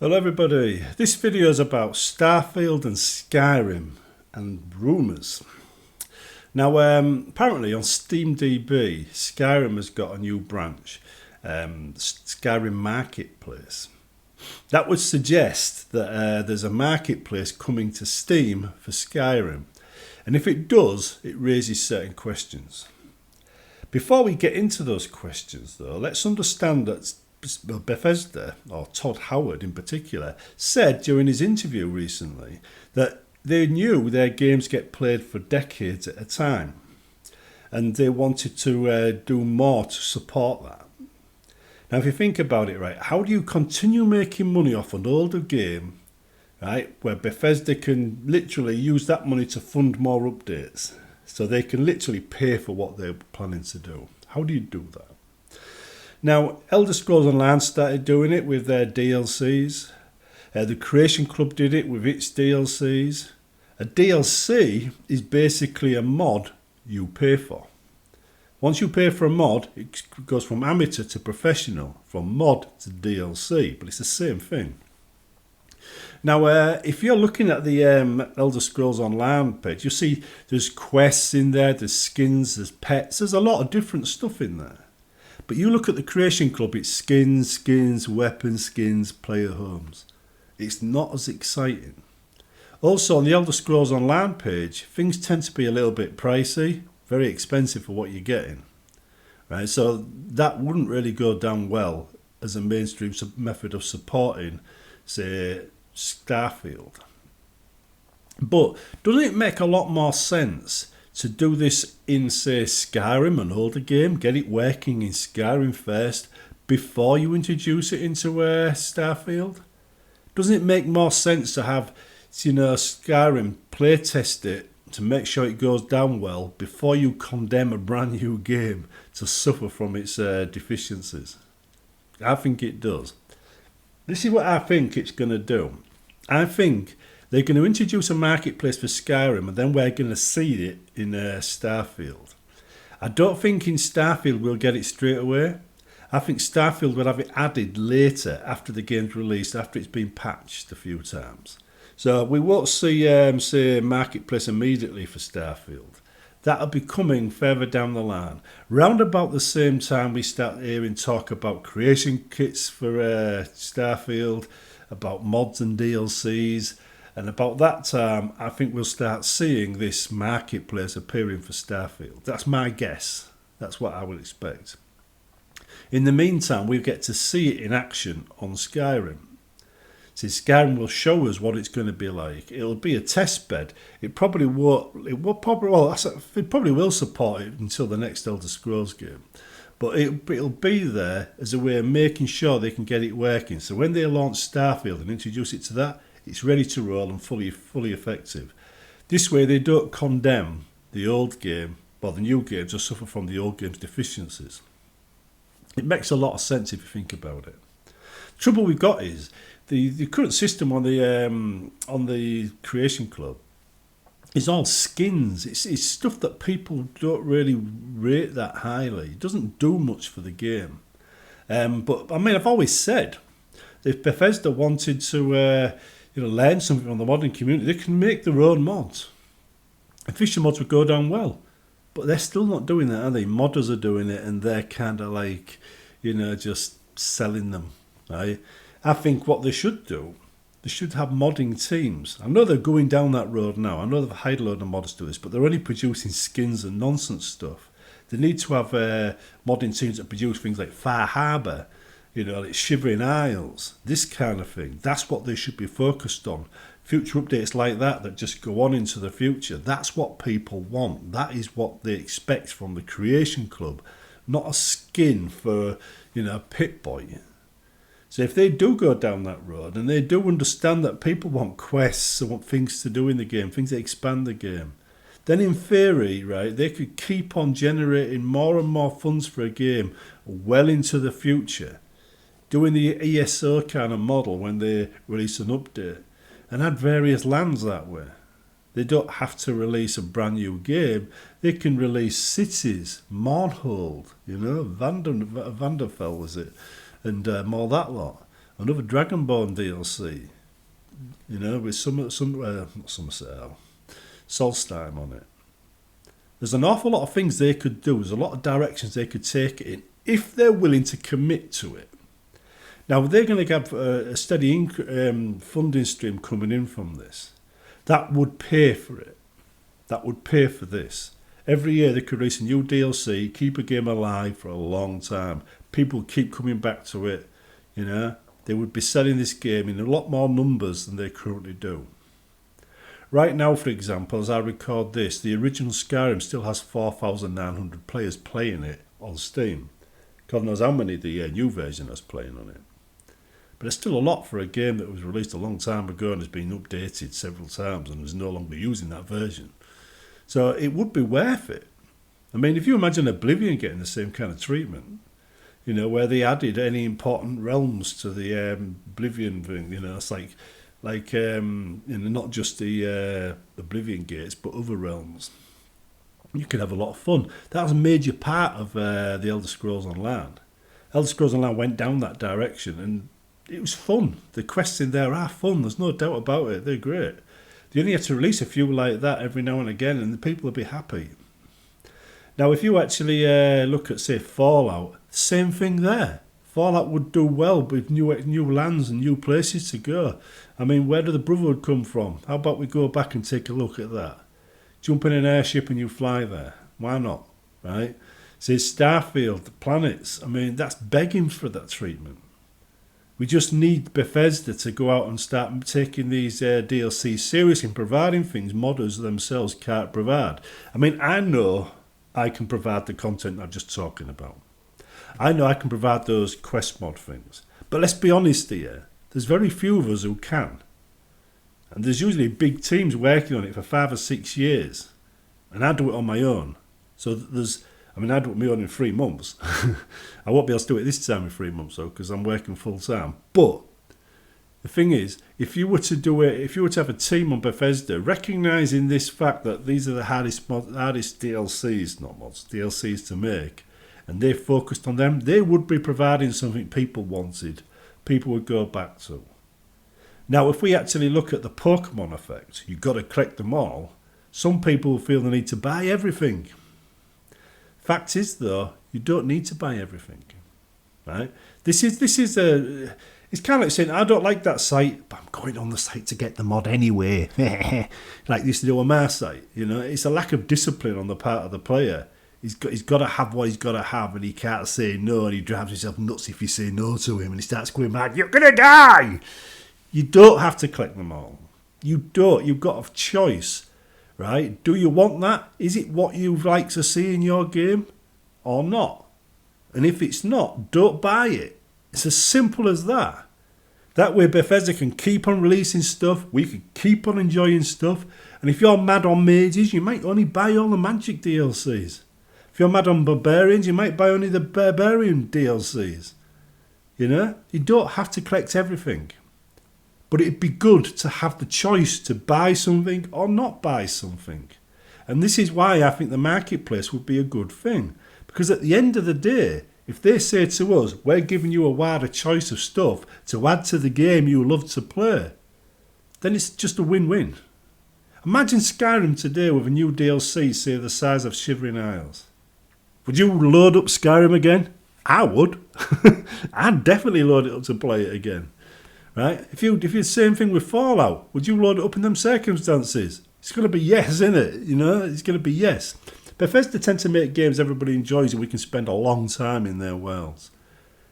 Hello everybody, this video is about Starfield and Skyrim and rumours. Now apparently on SteamDB, Skyrim has got a new branch, Skyrim Marketplace. That would suggest that there's a marketplace coming to Steam for Skyrim, and if it does, it raises certain questions. Before we get into those questions though, let's understand that Bethesda, or Todd Howard in particular, said during his interview recently that they knew their games get played for decades at a time, and they wanted to do more to support that. Now, if you think about it, right, how do you continue making money off an older game, right, where Bethesda can literally use that money to fund more updates, so they can literally pay for what they're planning to do? How do you do that? Now, Elder Scrolls Online started doing it with their DLCs. The Creation Club did it with its DLCs. A DLC is basically a mod you pay for. Once you pay for a mod, it goes from amateur to professional, from mod to DLC, but it's the same thing. Now, if you're looking at the Elder Scrolls Online page, you'll see there's quests in there, there's skins, there's pets, there's a lot of different stuff in there. But you look at the Creation Club, it's skins, weapons, skins, player homes. It's not as exciting. Also, on the Elder Scrolls Online page, things tend to be a little bit pricey, very expensive for what you're getting. Right? So that wouldn't really go down well as a mainstream method of supporting, say, Starfield. But doesn't it make a lot more sense to do this in, say, Skyrim, an older game, get it working in Skyrim first before you introduce it into Starfield? Doesn't it make more sense to have, Skyrim playtest it to make sure it goes down well before you condemn a brand new game to suffer from its deficiencies? I think it does. This is what I think it's going to do. I think they're going to introduce a marketplace for Skyrim, and then we're going to see it in Starfield. I don't think in Starfield we'll get it straight away. I think Starfield will have it added later after the game's released, after it's been patched a few times. So we won't see, say, marketplace immediately for Starfield. That'll be coming further down the line. Round about the same time we start hearing talk about creation kits for Starfield, about mods and DLCs. And about that time, I think we'll start seeing this marketplace appearing for Starfield. That's my guess. That's what I would expect. In the meantime, we get to see it in action on Skyrim. See, Skyrim will show us what it's going to be like. It'll be a test bed. It probably will support it until the next Elder Scrolls game. But it'll be there as a way of making sure they can get it working. So when they launch Starfield and introduce it to that, it's ready to roll and fully effective. This way they don't condemn the old game or the new games or suffer from the old game's deficiencies. It makes a lot of sense if you think about it. The trouble we've got is the current system on the Creation Club is all skins. It's stuff that people don't really rate that highly. It doesn't do much for the game. But I mean, I've always said, if Bethesda wanted to learn something from the modding community, they can make their own mods. Official mods would go down well. But they're still not doing that, are they? Modders are doing it, and they're kind of like, just selling them, right? I think what they should do, they should have modding teams. I know they're going down that road now. I know they've hired a load of modders to do this, but they're only producing skins and nonsense stuff. They need to have modding teams that produce things like Far Harbour, like Shivering Isles, this kind of thing. That's what they should be focused on. Future updates like that just go on into the future. That's what people want. That is what they expect from the Creation Club, not a skin for, Pip-Boy. So if they do go down that road, and they do understand that people want quests and want things to do in the game, things that expand the game, then in theory, right, they could keep on generating more and more funds for a game well into the future, doing the ESO kind of model when they release an update, and add various lands that way. They don't have to release a brand new game. They can release cities, Mournhold, Vanderfell was it, and all that lot. another Dragonborn DLC, you know, with not Somerset, Solstheim on it. There's an awful lot of things they could do. There's a lot of directions they could take it in if they're willing to commit to it. Now, they're going to have a steady funding stream coming in from this. That would pay for it. That would pay for this. Every year they could release a new DLC, keep a game alive for a long time. People keep coming back to it, you know. They would be selling this game in a lot more numbers than they currently do. Right now, for example, as I record this, the original Skyrim still has 4,900 players playing it on Steam. God knows how many the new version has playing on it. But it's still a lot for a game that was released a long time ago and has been updated several times and is no longer using that version. So it would be worth it. I mean, if you imagine Oblivion getting the same kind of treatment, you know, where they added any important realms to the Oblivion thing, you know, it's like you know, not just the Oblivion gates, but other realms. You could have a lot of fun. That was a major part of the Elder Scrolls Online. Elder Scrolls Online went down that direction, and it was fun. The quests in there are fun. There's no doubt about it. They're great. You only have to release a few like that every now and again, and the people will be happy. Now, if you actually look at, say, Fallout, same thing there. Fallout would do well with new lands and new places to go. I mean, where did the Brotherhood come from? How about we go back and take a look at that? Jump in an airship and you fly there. Why not? Right? Say Starfield, the planets. I mean, that's begging for that treatment. We just need Bethesda to go out and start taking these DLCs seriously and providing things modders themselves can't provide. I mean, I know I can provide the content I'm just talking about. I know I can provide those quest mod things. But let's be honest here, there's very few of us who can. And there's usually big teams working on it for 5 or 6 years. And I do it on my own. So I do it on my own in 3 months. I won't be able to do it this time in 3 months though, because I'm working full time. But the thing is, if you were to do it, if you were to have a team on Bethesda, recognising this fact that these are the hardest DLCs, not mods, DLCs to make, and they focused on them, they would be providing something people wanted, people would go back to. Now, if we actually look at the Pokemon effect, you've got to collect them all, some people feel the need to buy everything. Fact is, though, you don't need to buy everything, right? This is it's kind of like saying, I don't like that site, but I'm going on the site to get the mod anyway. Like they used to do on my site, you know. It's a lack of discipline on the part of the player. He's got to have what he's got to have, and he can't say no, and he drives himself nuts if you say no to him, and he starts going mad, you're going to die! You don't have to collect them all. You don't. You've got a choice, right? Do you want that? Is it what you'd like to see in your game or not? And if it's not, don't buy it. It's as simple as that. That way Bethesda can keep on releasing stuff, we can keep on enjoying stuff, and if you're mad on mages, you might only buy all the magic DLCs. If you're mad on barbarians, you might buy only the barbarian DLCs. You know? You don't have to collect everything. But it'd be good to have the choice to buy something or not buy something. And this is why I think the marketplace would be a good thing. Because at the end of the day, if they say to us, we're giving you a wider choice of stuff to add to the game you love to play, then it's just a win-win. Imagine Skyrim today with a new DLC, say the size of Shivering Isles. Would you load up Skyrim again? I would. I'd definitely load it up to play it again. Right? If you're the same thing with Fallout, would you load it up in them circumstances? It's going to be yes, isn't it? You know, it's going to be yes. Bethesda tend to make games everybody enjoys and we can spend a long time in their worlds.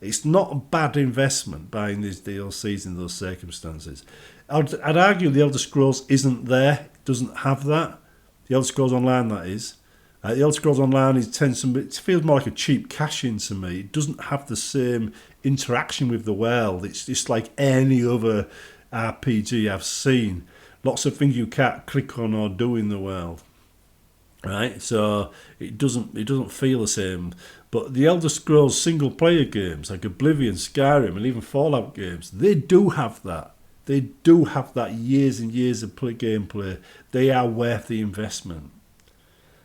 It's not a bad investment buying these DLCs in those circumstances. I'd argue the Elder Scrolls isn't there, it doesn't have that. The Elder Scrolls Online, that is. The Elder Scrolls Online it feels more like a cheap cash-in to me. It doesn't have the same interaction with the world. It's just like any other RPG I've seen. Lots of things you can't click on or do in the world. Right, so it doesn't feel the same. But the Elder Scrolls single player games like Oblivion, Skyrim, and even Fallout games, they do have that. They do have that years and years of gameplay. They are worth the investment.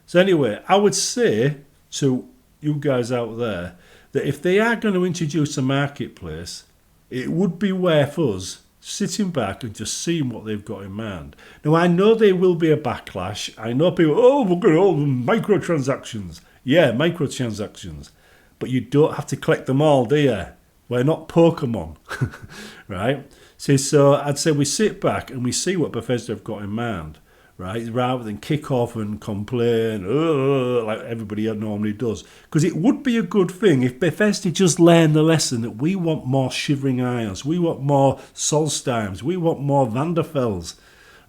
So anyway, I would say to you guys out there that if they are going to introduce a marketplace, it would be worth us sitting back and just seeing what they've got in mind. Now, I know there will be a backlash. I know people, we're going to all microtransactions. Yeah, microtransactions. But you don't have to collect them all, do you? We're not Pokemon, right? So I'd say we sit back and we see what Bethesda have got in mind, right? Rather than kick off and complain like everybody normally does. Because it would be a good thing if Bethesda just learned the lesson that we want more Shivering Isles, we want more Solstimes, we want more Vanderfells,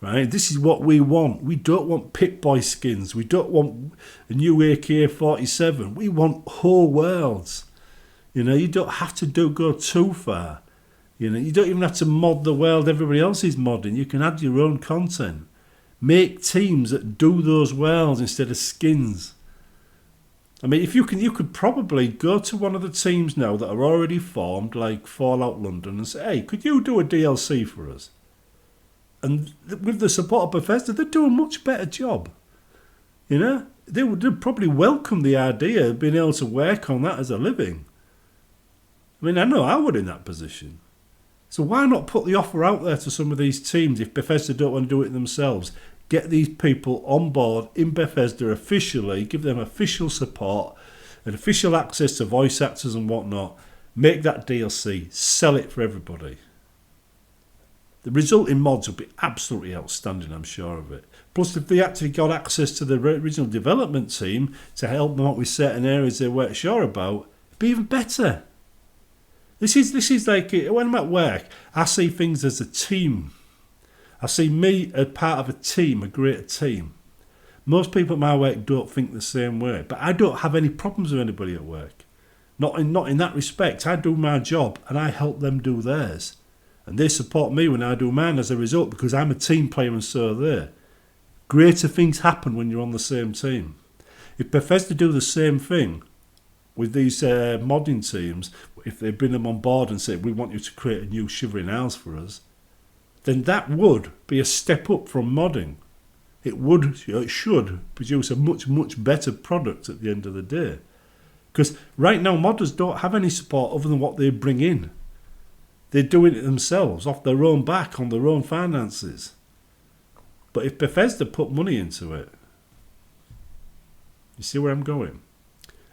right? This is what we want. We don't want Pip-Boy skins. We don't want a new AK-47. We want whole worlds. You don't have to go too far. You don't even have to mod the world everybody else is modding. You can add your own content. Make teams that do those worlds instead of skins. I mean, if you could probably go to one of the teams now that are already formed, like Fallout London, and say, hey, could you do a DLC for us? And with the support of Bethesda, they'd do a much better job. They would probably welcome the idea of being able to work on that as a living. I mean, I know I would in that position. So why not put the offer out there to some of these teams if Bethesda don't want to do it themselves? Get these people on board in Bethesda officially, give them official support and official access to voice actors and whatnot. Make that DLC, sell it for everybody. The resulting mods will be absolutely outstanding, I'm sure of it. Plus, if they actually got access to the original development team to help them out with certain areas they weren't sure about, it'd be even better. This is like, when I'm at work, I see things as a team. I see me as part of a team, a greater team. Most people at my work don't think the same way, but I don't have any problems with anybody at work. Not in that respect. I do my job and I help them do theirs. And they support me when I do mine as a result because I'm a team player and so are they. Greater things happen when you're on the same team. If Bethesda do the same thing with these modding teams, if they bring them on board and say, we want you to create a new Shivering Isles for us, then that would be a step up from modding. It should produce a much, much better product at the end of the day. Because right now, modders don't have any support other than what they bring in. They're doing it themselves, off their own back, on their own finances. But if Bethesda put money into it, you see where I'm going?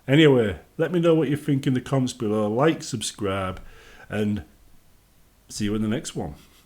Anyway, let me know what you think in the comments below. Like, subscribe, and see you in the next one.